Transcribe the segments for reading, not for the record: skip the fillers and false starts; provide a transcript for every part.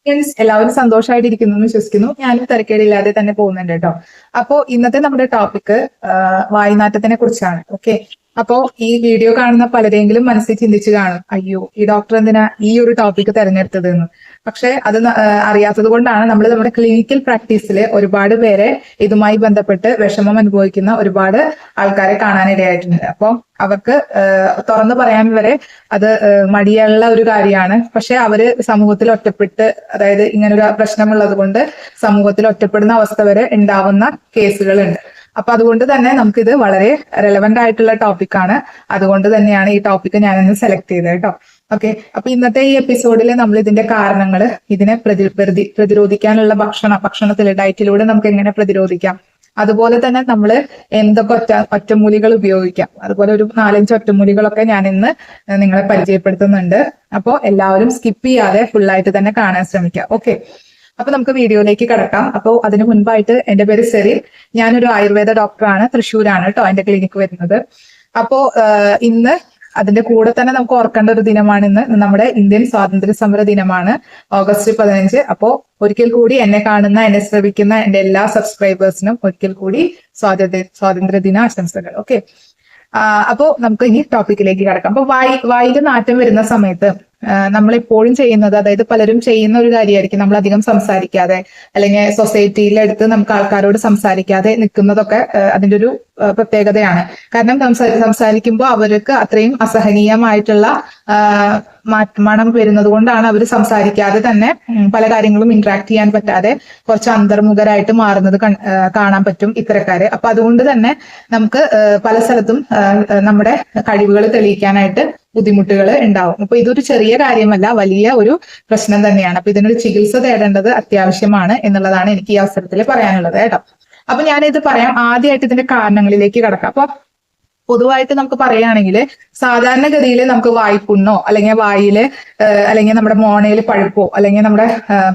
Friends എല്ലാവരും സന്തോഷമായിട്ടിരിക്കുന്നു എന്ന് വിശ്വസിക്കുന്നു. ഞാനും തിരക്കേടില്ലാതെ തന്നെ പോകുന്നുണ്ട് കേട്ടോ. അപ്പോ ഇന്നത്തെ നമ്മുടെ ടോപ്പിക് വായുനാറ്റത്തിനെ കുറിച്ചാണ്. ഓക്കെ, അപ്പോ ഈ വീഡിയോ കാണുന്ന പലരെങ്കിലും മനസ്സിൽ ചിന്തിച്ചു കാണും, അയ്യോ ഈ ഡോക്ടർ എന്തിനാ ഈ ഒരു ടോപ്പിക് തെരഞ്ഞെടുത്തത് എന്ന്. പക്ഷെ അത് അറിയാത്തത് കൊണ്ടാണ് നമ്മൾ നമ്മുടെ ക്ലിനിക്കൽ പ്രാക്ടീസിൽ ഒരുപാട് പേരെ ഇതുമായി ബന്ധപ്പെട്ട് വിഷമം അനുഭവിക്കുന്ന ഒരുപാട് ആൾക്കാരെ കാണാനിടയായിട്ടുണ്ട്. അപ്പോൾ അവർക്ക് തുറന്നു പറയാൻ വരെ അത് മടിയുള്ള ഒരു കാര്യമാണ്. പക്ഷെ അവര് സമൂഹത്തിൽ ഒറ്റപ്പെട്ട്, അതായത് ഇങ്ങനൊരു പ്രശ്നമുള്ളത് കൊണ്ട് സമൂഹത്തിൽ ഒറ്റപ്പെടുന്ന അവസ്ഥ വരെ ഉണ്ടാവുന്ന കേസുകളുണ്ട്. അപ്പൊ അതുകൊണ്ട് തന്നെ നമുക്കിത് വളരെ റെലവെന്റ് ആയിട്ടുള്ള ടോപ്പിക്കാണ്. അതുകൊണ്ട് തന്നെയാണ് ഈ ടോപ്പിക്ക് ഞാനിന്ന് സെലക്ട് ചെയ്തത് കേട്ടോ. ഓക്കെ, അപ്പൊ ഇന്നത്തെ ഈ എപ്പിസോഡിൽ നമ്മൾ ഇതിന്റെ കാരണങ്ങൾ, ഇതിനെ പ്രതിരോധിക്കാനുള്ള ഭക്ഷണത്തില് ഡയറ്റിലൂടെ നമുക്ക് എങ്ങനെ പ്രതിരോധിക്കാം, അതുപോലെ തന്നെ നമ്മൾ എന്തൊക്കെ ഒറ്റമൂലികൾ ഉപയോഗിക്കാം, അതുപോലെ ഒരു 4-5 ഒറ്റമൂലികളൊക്കെ ഞാൻ ഇന്ന് നിങ്ങളെ പരിചയപ്പെടുത്തുന്നുണ്ട്. അപ്പോൾ എല്ലാവരും സ്കിപ്പ് ചെയ്യാതെ ഫുള്ളായിട്ട് തന്നെ കാണാൻ ശ്രമിക്കാം. ഓക്കെ, അപ്പൊ നമുക്ക് വീഡിയോയിലേക്ക് കിടക്കാം. അപ്പോൾ അതിനു മുൻപായിട്ട് എന്റെ പേര് സെറിൽ, ഞാനൊരു ആയുർവേദ ഡോക്ടറാണ്. തൃശ്ശൂരാണ് കേട്ടോ എന്റെ ക്ലിനിക്ക് വരുന്നത്. അപ്പോ ഇന്ന് അതിന്റെ കൂടെ തന്നെ നമുക്ക് ഓർക്കേണ്ട ഒരു ദിനമാണ് ഇന്ന്. നമ്മുടെ ഇന്ത്യൻ സ്വാതന്ത്ര്യ സമര ദിനമാണ്, ഓഗസ്റ്റ് 15. അപ്പോ ഒരിക്കൽ കൂടി എന്നെ കാണുന്ന, എന്നെ ശ്രവിക്കുന്ന എന്റെ എല്ലാ സബ്സ്ക്രൈബേഴ്സിനും ഒരിക്കൽ കൂടി സ്വാതന്ത്ര്യ ദിന ആശംസകൾ. ഓക്കെ, അപ്പോ നമുക്ക് ഈ ടോപ്പിക്കിലേക്ക് കിടക്കാം. അപ്പൊ വായിൽ നാറ്റം വരുന്ന സമയത്ത് നമ്മൾ എപ്പോഴും ചെയ്യുന്നത്, അതായത് പലരും ചെയ്യുന്ന ഒരു കാര്യമായിരിക്കും, നമ്മൾ അധികം സംസാരിക്കാതെ അല്ലെങ്കിൽ സൊസൈറ്റിയിലെടുത്ത് നമുക്ക് ആൾക്കാരോട് സംസാരിക്കാതെ നിൽക്കുന്നതൊക്കെ അതിന്റെ ഒരു പ്രത്യേകതയാണ്. കാരണം സംസാരിക്കുമ്പോൾ അവർക്ക് അത്രയും അസഹനീയമായിട്ടുള്ള മണം വരുന്നത് കൊണ്ടാണ് അവർ സംസാരിക്കാതെ തന്നെ പല കാര്യങ്ങളും ഇന്ററാക്ട് ചെയ്യാൻ പറ്റാതെ കുറച്ച് അന്തർമുഖരായിട്ട് മാറുന്നത് കാണാൻ പറ്റും ഇത്തരക്കാര്. അപ്പൊ അതുകൊണ്ട് തന്നെ നമുക്ക് പല സ്ഥലത്തും നമ്മുടെ കഴിവുകൾ തെളിയിക്കാനായിട്ട് ബുദ്ധിമുട്ടുകൾ ഉണ്ടാവും. അപ്പൊ ഇതൊരു ചെറിയ കാര്യമല്ല, വലിയ ഒരു പ്രശ്നം തന്നെയാണ്. അപ്പൊ ഇതിനൊരു ചികിത്സ തേടേണ്ടത് അത്യാവശ്യമാണ് എന്നുള്ളതാണ് എനിക്ക് ഈ അവസരത്തിൽ പറയാനുള്ളത് കേട്ടോ. അപ്പൊ ഞാനിത് പറയാം. ആദ്യമായിട്ട് ഇതിന്റെ കാരണങ്ങളിലേക്ക് കടക്കാം. അപ്പൊ പൊതുവായിട്ട് നമുക്ക് പറയുകയാണെങ്കിൽ സാധാരണഗതിയിൽ നമുക്ക് വായ്പുണ്ണോ അല്ലെങ്കിൽ വായില് അല്ലെങ്കിൽ നമ്മുടെ മോണയിൽ പഴുപ്പോ അല്ലെങ്കിൽ നമ്മുടെ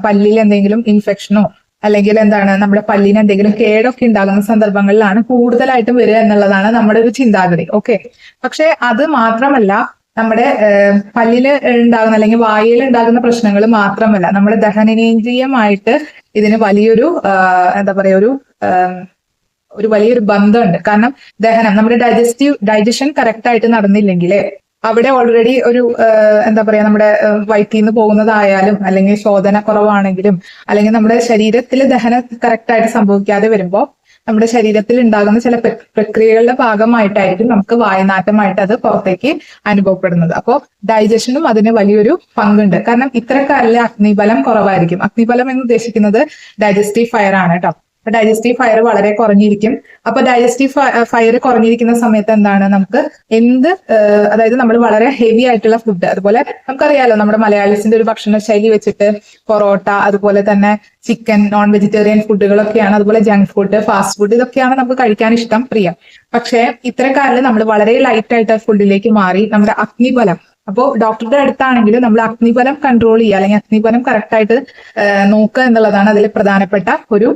പല്ലിൽ എന്തെങ്കിലും ഇൻഫെക്ഷനോ അല്ലെങ്കിൽ എന്താണ് നമ്മുടെ പല്ലിന് എന്തെങ്കിലും കേടൊക്കെ ഉണ്ടാകുന്ന സന്ദർഭങ്ങളിലാണ് കൂടുതലായിട്ടും വരിക എന്നുള്ളതാണ് നമ്മുടെ ഒരു ചിന്താഗതി. ഓക്കെ, പക്ഷെ അത് മാത്രമല്ല, നമ്മുടെ പല്ലില് ഉണ്ടാകുന്ന അല്ലെങ്കിൽ വായിൽ ഉണ്ടാകുന്ന പ്രശ്നങ്ങൾ മാത്രമല്ല, നമ്മുടെ ദഹനേന്ദ്രിയമായിട്ട് ഇതിന് വലിയൊരു എന്താ പറയാ ഒരു വലിയൊരു ബന്ധമുണ്ട്. കാരണം ദഹനം, നമ്മുടെ ഡൈജഷൻ കറക്റ്റ് ആയിട്ട് നടന്നില്ലെങ്കിൽ അവിടെ ഓൾറെഡി ഒരു എന്താ പറയാ നമ്മുടെ വയറ്റിൽ നിന്ന് പോകുന്നതായാലും അല്ലെങ്കിൽ ശോധന കുറവാണെങ്കിലും അല്ലെങ്കിൽ നമ്മുടെ ശരീരത്തിൽ ദഹനം കറക്റ്റ് ആയിട്ട് സംഭവിക്കാതെ വരുമ്പോൾ നമ്മുടെ ശരീരത്തിൽ ഉണ്ടാകുന്ന ചില പ്രക്രിയകളുടെ ഭാഗമായിട്ടായിരിക്കും നമുക്ക് വായുനാറ്റമായിട്ട് അത് പുറത്തേക്ക് അനുഭവപ്പെടുന്നത്. അപ്പോൾ ഡൈജഷനും അതിന് വലിയൊരു പങ്കുണ്ട്. കാരണം ഇത്തരക്കാരിലെ അഗ്നിബലം കുറവായിരിക്കും. അഗ്നിബലം എന്ന് ഉദ്ദേശിക്കുന്നത് ഡൈജസ്റ്റീവ് ഫയർ ആണ് കേട്ടോ. ഡൈജസ്റ്റീവ് ഫയർ വളരെ കുറഞ്ഞിരിക്കും. അപ്പൊ ഡൈജസ്റ്റീവ് ഫയർ കുറഞ്ഞിരിക്കുന്ന സമയത്ത് എന്താണ്, നമുക്ക് അതായത് നമ്മൾ വളരെ ഹെവി ആയിട്ടുള്ള ഫുഡ്, അതുപോലെ നമുക്കറിയാലോ നമ്മുടെ മലയാളീസിന്റെ ഒരു ഭക്ഷണ ശൈലി വെച്ചിട്ട് പൊറോട്ട, അതുപോലെ തന്നെ ചിക്കൻ, നോൺ വെജിറ്റേറിയൻ ഫുഡുകളൊക്കെയാണ്, അതുപോലെ ജങ്ക് ഫുഡ്, ഫാസ്റ്റ് ഫുഡ്, ഇതൊക്കെയാണ് നമുക്ക് കഴിക്കാൻ ഇഷ്ടം, പ്രിയം. പക്ഷെ ഇത്തരക്കാരിൽ നമ്മൾ വളരെ ലൈറ്റ് ആയിട്ട് ഫുഡിലേക്ക് മാറി നമ്മുടെ അഗ്നിബലം, അപ്പോൾ ഡോക്ടറുടെ അടുത്താണെങ്കിലും നമ്മൾ അഗ്നിബലം കൺട്രോൾ ചെയ്യുക അല്ലെങ്കിൽ അഗ്നിബലം കറക്റ്റ് ആയിട്ട് നോക്കുക എന്നുള്ളതാണ് അതിൽ പ്രധാനപ്പെട്ട ഒരു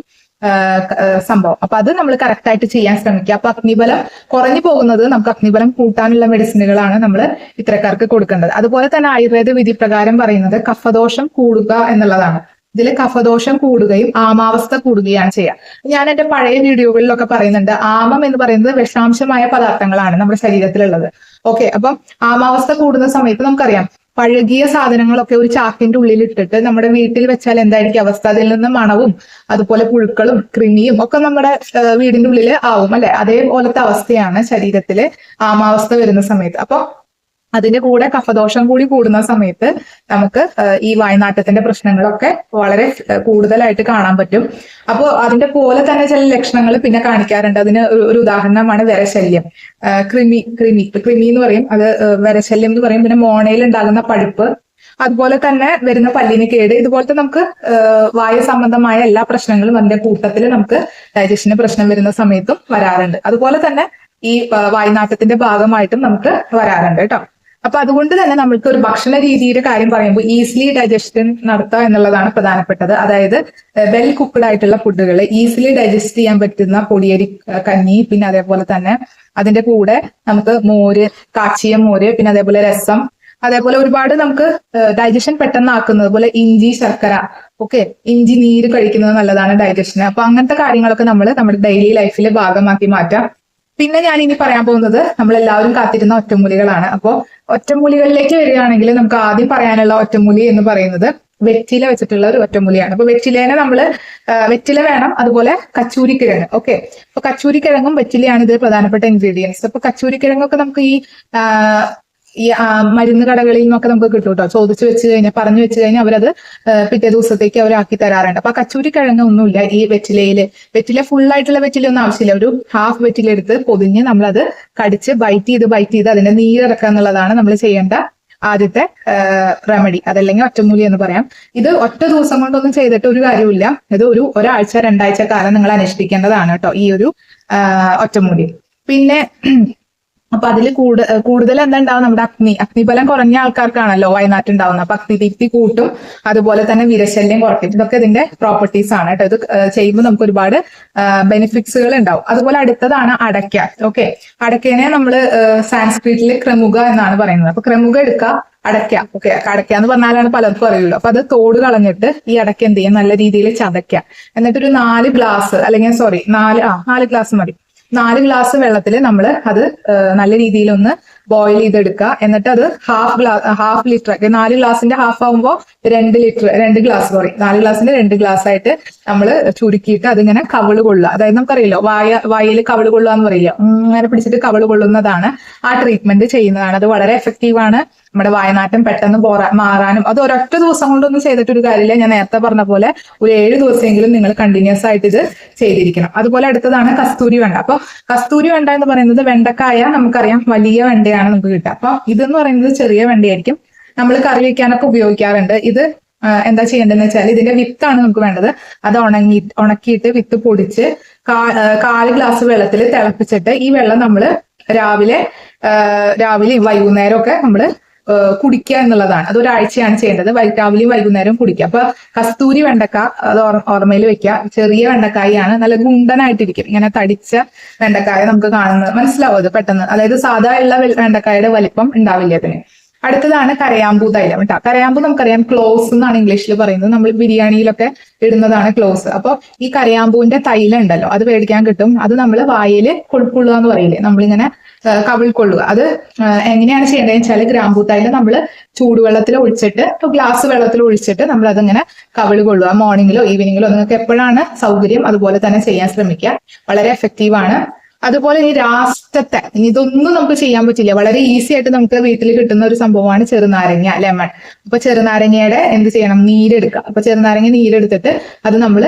സംഭവം. അപ്പൊ അത് നമ്മൾ കറക്റ്റ് ആയിട്ട് ചെയ്യാൻ ശ്രമിക്കുക. അപ്പൊ അഗ്നിബലം കുറഞ്ഞു പോകുന്നത്, നമുക്ക് അഗ്നിബലം കൂട്ടാനുള്ള മെഡിസിനുകളാണ് നമ്മൾ ഇത്തരക്കാർക്ക് കൊടുക്കേണ്ടത്. അതുപോലെ തന്നെ ആയുർവേദ വിധി പ്രകാരം പറയുന്നത് കഫദോഷം കൂടുക എന്നുള്ളതാണ്. ഇതിൽ കഫദോഷം കൂടുകയും ആമാവസ്ഥ കൂടുകയാണ് ചെയ്യുക. ഞാൻ എന്റെ പഴയ വീഡിയോകളിലൊക്കെ പറയുന്നുണ്ട്, ആമം എന്ന് പറയുന്നത് വിഷാംശമായ പദാർത്ഥങ്ങളാണ് നമ്മുടെ ശരീരത്തിലുള്ളത്. ഓക്കെ, അപ്പം ആമാവസ്ഥ കൂടുന്ന സമയത്ത് നമുക്കറിയാം പഴകിയ സാധനങ്ങളൊക്കെ ഒരു ചാക്കിന്റെ ഉള്ളിൽ ഇട്ടിട്ട് നമ്മുടെ വീട്ടിൽ വെച്ചാൽ എന്തായിരിക്കും അവസ്ഥ? അതിൽ നിന്ന് മണവും അതുപോലെ പുഴുക്കളും കൃമിയും ഒക്കെ നമ്മുടെ വീടിന്റെ ഉള്ളിൽ ആവും അല്ലെ? അതേപോലത്തെ അവസ്ഥയാണ് ശരീരത്തില് ആമാവസ്ഥ വരുന്ന സമയത്ത്. അപ്പൊ അതിന്റെ കൂടെ കഫദോഷം കൂടി കൂടുന്ന സമയത്ത് നമുക്ക് ഈ വായ്നാറ്റത്തിന്റെ പ്രശ്നങ്ങളൊക്കെ വളരെ കൂടുതലായിട്ട് കാണാൻ പറ്റും. അപ്പോൾ അതിന്റെ പോലെ തന്നെ ചില ലക്ഷണങ്ങൾ പിന്നെ കാണിക്കാറുണ്ട്. അതിന് ഒരു ഉദാഹരണമാണ് വിരശല്യം. കൃമി എന്ന് പറയും, അത് വിരശല്യം എന്ന് പറയും. പിന്നെ മോണയിൽ ഉണ്ടാകുന്ന പഴുപ്പ്, അതുപോലെ തന്നെ വരുന്ന പല്ലിന് കേട്, ഇതുപോലത്തെ നമുക്ക് വായു സംബന്ധമായ എല്ലാ പ്രശ്നങ്ങളും അതിന്റെ കൂട്ടത്തിൽ നമുക്ക് ഡൈജഷന് പ്രശ്നം വരുന്ന സമയത്തും വരാറുണ്ട്. അതുപോലെ തന്നെ ഈ വായുനാറ്റത്തിന്റെ ഭാഗമായിട്ടും നമുക്ക് വരാറുണ്ട് കേട്ടോ. അപ്പൊ അതുകൊണ്ട് തന്നെ നമ്മൾക്ക് ഒരു ഭക്ഷണ രീതിയുടെ കാര്യം പറയുമ്പോൾ ഈസിലി ഡൈജഷൻ നടത്തുക എന്നുള്ളതാണ് പ്രധാനപ്പെട്ടത്. അതായത് വെൽ കുക്ക്ഡ് ആയിട്ടുള്ള ഫുഡുകൾ, ഈസിലി ഡൈജസ്റ്റ് ചെയ്യാൻ പറ്റുന്ന പൊടിയരി കഞ്ഞി, പിന്നെ അതേപോലെ തന്നെ അതിന്റെ കൂടെ നമുക്ക് മോര്, കാച്ചിയ മോര്, പിന്നെ അതേപോലെ രസം, അതേപോലെ ഒരുപാട് നമുക്ക് ഡൈജഷൻ പെട്ടെന്ന് ആക്കുന്നത് പോലെ ഇഞ്ചി, ശർക്കര, ഓക്കെ, ഇഞ്ചി നീര് കഴിക്കുന്നത് നല്ലതാണ് ഡൈജഷന്. അപ്പൊ അങ്ങനത്തെ കാര്യങ്ങളൊക്കെ നമ്മൾ നമ്മുടെ ഡെയിലി ലൈഫിൽ ഭാഗമാക്കി മാറ്റാം. പിന്നെ ഞാൻ ഇനി പറയാൻ പോകുന്നത് നമ്മൾ എല്ലാവരും കാത്തിരുന്ന ഒറ്റമൂലികളാണ്. അപ്പോൾ ഒറ്റമൂലികളിലേക്ക് വരികയാണെങ്കിൽ നമുക്ക് ആദ്യം പറയാനുള്ള ഒറ്റമൂലി എന്ന് പറയുന്നത് വെറ്റില വെച്ചിട്ടുള്ള ഒരു ഒറ്റമൂലിയാണ്. അപ്പൊ വെറ്റിലേനെ നമ്മള് വെറ്റില വേണം, അതുപോലെ കച്ചൂരിക്കിഴങ്ങ്. ഓക്കെ, അപ്പൊ കച്ചൂരിക്കിഴങ്ങും വെറ്റിലയാണ് ഇതിൽ പ്രധാനപ്പെട്ട ഇൻഗ്രീഡിയൻസ്. അപ്പൊ കച്ചൂരിക്കിഴങ്ങൊക്കെ നമുക്ക് ഈ മരുന്ന് കടകളിൽ നിന്നൊക്കെ നമുക്ക് കിട്ടും കേട്ടോ. ചോദിച്ചു വെച്ച് കഴിഞ്ഞാൽ, പറഞ്ഞു വെച്ച് കഴിഞ്ഞാൽ അവരത് പിറ്റേ ദിവസത്തേക്ക് അവരാക്കി തരാറുണ്ട്. അപ്പൊ കച്ചൂരിക്കിഴങ്ങ് ഒന്നുമില്ല ഈ വെറ്റിലയില്. വെറ്റില ഫുൾ ആയിട്ടുള്ള വെറ്റില ഒന്നും ആവശ്യമില്ല. ഒരു ഹാഫ് വെറ്റില എടുത്ത് പൊതിഞ്ഞ് നമ്മളത് കടിച്ച് ബൈറ്റ് ചെയ്ത് അതിന്റെ നീരിറക്കുക എന്നുള്ളതാണ് നമ്മൾ ചെയ്യേണ്ട ആദ്യത്തെ റെമഡി, അതല്ലെങ്കിൽ ഒറ്റമൂലി എന്ന് പറയാം. ഇത് ഒറ്റ ദിവസം കൊണ്ടൊന്നും ചെയ്തിട്ട് ഒരു കാര്യമില്ല. ഇത് ഒരാഴ്ച 2 ആഴ്ച കാലം നിങ്ങൾ അനുഷ്ഠിക്കേണ്ടതാണ് കേട്ടോ ഈ ഒരു ഒറ്റമൂലി. പിന്നെ അപ്പൊ അതിൽ കൂടുതൽ എന്താ ഉണ്ടാവും, നമ്മുടെ അഗ്നിബലം കുറഞ്ഞ ആൾക്കാർക്കാണല്ലോ വയനാട്ടിൽ ഉണ്ടാവുന്നത്. അപ്പൊ അഗ്നിദീപ്തി കൂട്ടും, അതുപോലെ തന്നെ വിരശല്യം കുറയ്ക്കും. ഇതൊക്കെ ഇതിന്റെ പ്രോപ്പർട്ടീസ് ആണ് കേട്ടോ. ഇത് ചെയ്യുമ്പോൾ നമുക്ക് ഒരുപാട് ബെനിഫിറ്റ്സുകൾ ഉണ്ടാവും. അതുപോലെ അടുത്തതാണ് അടയ്ക്ക. ഓക്കെ, അടയ്ക്കേനെ നമ്മൾ സാൻസ്ക്രിറ്റിൽ ക്രമുക എന്നാണ് പറയുന്നത്. അപ്പൊ ക്രമുക എടുക്കുക, അടയ്ക്ക. ഓക്കെ, അടയ്ക്ക എന്ന് പറഞ്ഞാലാണ് പലർക്കും അറിയുള്ളൂ. അപ്പൊ അത് തോട് കളഞ്ഞിട്ട് ഈ അടയ്ക്ക എന്ത് ചെയ്യും, നല്ല രീതിയിൽ ചതയ്ക്കുക. എന്നിട്ടൊരു 4 ഗ്ലാസ്, അല്ലെങ്കിൽ 4 ഗ്ലാസ് മതി. 4 ഗ്ലാസ് വെള്ളത്തിൽ നമ്മൾ അത് നല്ല രീതിയിൽ ഒന്ന് ബോയിൽ ചെയ്തെടുക്കുക. എന്നിട്ട് അത് ഹാഫ് ലിറ്റർ, 4 ഗ്ലാസിന്റെ ഹാഫ് ആകുമ്പോൾ 2 ഗ്ലാസ് 4 ഗ്ലാസിന്റെ 2 ഗ്ലാസ് ആയിട്ട് നമ്മൾ ചുരുക്കിയിട്ട് അതിങ്ങനെ കവിള് കൊള്ളുക. അതായത് നമുക്കറിയില്ലോ വായിൽ കവിള് കൊള്ളുക എന്ന് പറയില്ല, അങ്ങനെ പിടിച്ചിട്ട് കവിള് കൊള്ളുന്നതാണ് ആ ട്രീറ്റ്മെന്റ് ചെയ്യുന്നതാണ്. അത് വളരെ എഫക്റ്റീവാണ്. നമ്മുടെ വായനാറ്റം പെട്ടെന്ന് മാറാനും. അത് ഒരൊറ്റ ദിവസം കൊണ്ടൊന്നും ചെയ്തിട്ടൊരു കാര്യമില്ല. ഞാൻ നേരത്തെ പറഞ്ഞ പോലെ ഒരു 7 ദിവസമെങ്കിലും നിങ്ങൾ കണ്ടിന്യൂസ് ആയിട്ട് ഇത് ചെയ്തിരിക്കണം. അതുപോലെ അടുത്തതാണ് കസ്തൂരി വെണ്ട. അപ്പൊ കസ്തൂരി വെണ്ട എന്ന് പറയുന്നത് വെണ്ടക്കായ നമുക്കറിയാം വലിയ വെണ്ടയാണ് നമുക്ക് കിട്ടുക. അപ്പൊ ഇതെന്ന് പറയുന്നത് ചെറിയ വെണ്ടയായിരിക്കും. നമ്മൾ കറി വെക്കാനൊക്കെ ഉപയോഗിക്കാറുണ്ട്. ഇത് എന്താ ചെയ്യേണ്ടതെന്ന് വെച്ചാൽ ഇതിന്റെ വിത്താണ് നമുക്ക് വേണ്ടത്. അത് ഉണക്കിയിട്ട് വിത്ത് പൊടിച്ച് 4 ഗ്ലാസ് വെള്ളത്തിൽ തിളപ്പിച്ചിട്ട് ഈ വെള്ളം നമ്മൾ രാവിലെയും വൈകുന്നേരം ഒക്കെ നമ്മൾ കുടിക്കുക എന്നുള്ളതാണ്. അത് ഒരാഴ്ചയാണ് ചെയ്യേണ്ടത്. രാവിലെയും വൈകുന്നേരവും കുടിക്കുക. അപ്പൊ കസ്തൂരി വെണ്ടക്ക അത് ഓർമ്മയിൽ വെക്കുക. ചെറിയ വെണ്ടക്കായാണ്, നല്ല ഗുണ്ടനായിട്ടിരിക്കും. ഇങ്ങനെ തടിച്ച വെണ്ടക്കായ നമുക്ക് കാണുന്നത് മനസ്സിലാവും അത് പെട്ടെന്ന്. അതായത് സാധാ ഉള്ള വെണ്ടക്കായുടെ വലിപ്പം ഉണ്ടാവില്ല അതിന്. അടുത്തതാണ് കരയാമ്പൂ തൈലം കേട്ടോ. കരയാമ്പൂ നമുക്കറിയാം ക്ലോസ് എന്നാണ് ഇംഗ്ലീഷിൽ പറയുന്നത്. നമ്മൾ ബിരിയാണിയിലൊക്കെ ഇടുന്നതാണ് ക്ലോസ്. അപ്പൊ ഈ കരയാമ്പൂവിന്റെ തൈലം ഉണ്ടല്ലോ, അത് മേടിക്കാൻ കിട്ടും. അത് നമ്മൾ വായിൽ കൊള്ളുക എന്ന് പറയില്ലേ, നമ്മളിങ്ങനെ കവിൾ കൊള്ളുക. അത് എങ്ങനെയാണ് ചെയ്യേണ്ടതെന്ന് വെച്ചാൽ ഗ്രാമ്പൂ തൈലം നമ്മൾ ചൂടുവെള്ളത്തിൽ ഒഴിച്ചിട്ട്, ഗ്ലാസ് വെള്ളത്തിൽ ഒഴിച്ചിട്ട് നമ്മൾ അതിങ്ങനെ കവിൾ കൊള്ളുക. മോർണിംഗിലോ ഈവനിങ്ങിലോ നിങ്ങൾക്ക് എപ്പോഴാണ് സൗകര്യം അതുപോലെ തന്നെ ചെയ്യാൻ ശ്രമിക്കുക. വളരെ എഫക്റ്റീവാണ്. അതുപോലെ ഈ രാഷ്ട്രത്തെ ഇതൊന്നും നമുക്ക് ചെയ്യാൻ പറ്റില്ല. വളരെ ഈസി ആയിട്ട് നമുക്ക് വീട്ടിൽ കിട്ടുന്ന ഒരു സംഭവമാണ് ചെറുനാരങ്ങ, ലെമൺ. അപ്പൊ ചെറുനാരങ്ങയുടെ എന്ത് ചെയ്യണം, നീരെടുക്കുക. അപ്പൊ ചെറുനാരങ്ങ നീരെടുത്തിട്ട് അത് നമ്മൾ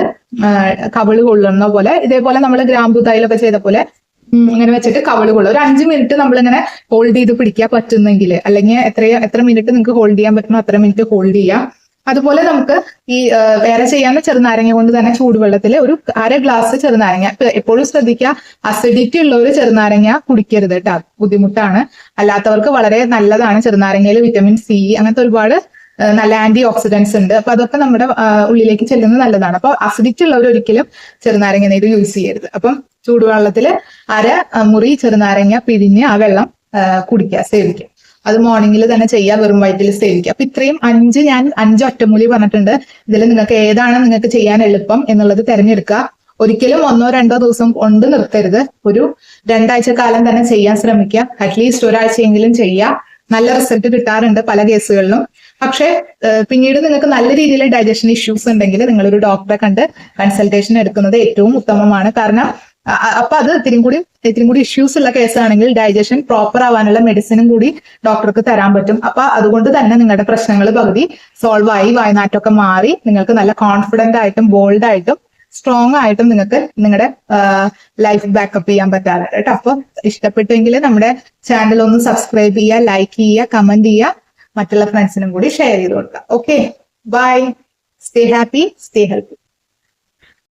കവിള് കൊള്ളുന്ന പോലെ, ഇതേപോലെ നമ്മൾ ഗ്രാമ്പൂ തൈലൊക്കെ ചെയ്ത പോലെ ഇങ്ങനെ വെച്ചിട്ട് കവിള് കൊള്ളുക. ഒരു 5 മിനിറ്റ് നമ്മളിങ്ങനെ ഹോൾഡ് ചെയ്ത് പിടിക്കാൻ പറ്റുന്നെങ്കിൽ, അല്ലെങ്കിൽ എത്ര മിനിറ്റ് നിങ്ങൾക്ക് ഹോൾഡ് ചെയ്യാൻ പറ്റുമോ അത്ര മിനിറ്റ് ഹോൾഡ് ചെയ്യാം. അതുപോലെ നമുക്ക് ഈ വേറെ ചെയ്യാവുന്ന ചെറുനാരങ്ങ കൊണ്ട് തന്നെ ചൂടുവെള്ളത്തിൽ ഒരു 1/2 ഗ്ലാസ് ചെറുനാരങ്ങ. എപ്പോഴും ശ്രദ്ധിക്കുക, അസിഡിറ്റി ഉള്ള ഒരു ചെറുനാരങ്ങ കുടിക്കരുത് കേട്ടോ, ബുദ്ധിമുട്ടാണ്. അല്ലാത്തവർക്ക് വളരെ നല്ലതാണ്. ചെറുനാരങ്ങയിൽ വിറ്റമിൻ സി അങ്ങനത്തെ ഒരുപാട് നല്ല ആന്റി ഓക്സിഡൻസ് ഉണ്ട്. അപ്പൊ അതൊക്കെ നമ്മുടെ ഉള്ളിലേക്ക് ചെല്ലുന്നത് നല്ലതാണ്. അപ്പൊ അസിഡിറ്റി ഉള്ളവർ ഒരിക്കലും ചെറുനാരങ്ങ നീര് യൂസ് ചെയ്യരുത്. അപ്പം ചൂടുവെള്ളത്തിൽ 1/2 മുറി ചെറുനാരങ്ങ പിഴിഞ്ഞ് ആ വെള്ളം കുടിക്കുക, സേവിക്കുക. അത് മോർണിംഗിൽ തന്നെ ചെയ്യുക, വെറും വയറ്റിൽ സേവിക്കുക. അപ്പൊ ഇത്രയും 5 ഒറ്റമൂലി പറഞ്ഞിട്ടുണ്ട്. ഇതിൽ നിങ്ങൾക്ക് ഏതാണ് നിങ്ങൾക്ക് ചെയ്യാൻ എളുപ്പം എന്നുള്ളത് തിരഞ്ഞെടുക്കുക. ഒരിക്കലും 1-2 ദിവസം കൊണ്ട് നിർത്തരുത്. ഒരു 2 ആഴ്ച കാലം തന്നെ ചെയ്യാൻ ശ്രമിക്കുക. അറ്റ്ലീസ്റ്റ് ഒരാഴ്ചയെങ്കിലും ചെയ്യുക. നല്ല റിസൾട്ട് കിട്ടാറുണ്ട് പല കേസുകളിലും. പക്ഷെ പിന്നീട് നിങ്ങൾക്ക് നല്ല രീതിയിൽ ഡൈജഷൻ ഇഷ്യൂസ് ഉണ്ടെങ്കിൽ നിങ്ങളൊരു ഡോക്ടറെ കണ്ട് കൺസൾട്ടേഷൻ എടുക്കുന്നത് ഏറ്റവും ഉത്തമമാണ്. കാരണം അപ്പൊ അത് ഇത്തിരി കൂടി ഇഷ്യൂസ് ഉള്ള കേസാണെങ്കിൽ ഡൈജഷൻ പ്രോപ്പർ ആവാനുള്ള മെഡിസിനും കൂടി ഡോക്ടർക്ക് തരാൻ പറ്റും. അപ്പൊ അതുകൊണ്ട് തന്നെ നിങ്ങളുടെ പ്രശ്നങ്ങൾ പകുതി സോൾവ് ആയി, വായനാറ്റമൊക്കെ മാറി നിങ്ങൾക്ക് നല്ല കോൺഫിഡന്റ് ആയിട്ടും ബോൾഡ് ആയിട്ടും സ്ട്രോങ് ആയിട്ടും നിങ്ങൾക്ക് നിങ്ങളുടെ ലൈഫ് ബാക്കപ്പ് ചെയ്യാൻ പറ്റാറുണ്ട് കേട്ടോ. അപ്പൊ ഇഷ്ടപ്പെട്ടെങ്കിൽ നമ്മുടെ ചാനൽ ഒന്ന് സബ്സ്ക്രൈബ് ചെയ്യുക, ലൈക്ക് ചെയ്യുക, കമന്റ് ചെയ്യുക, മറ്റുള്ള ഫ്രണ്ട്സിനും കൂടി ഷെയർ ചെയ്ത് കൊടുക്കുക. Okay, bye. Stay happy, stay healthy.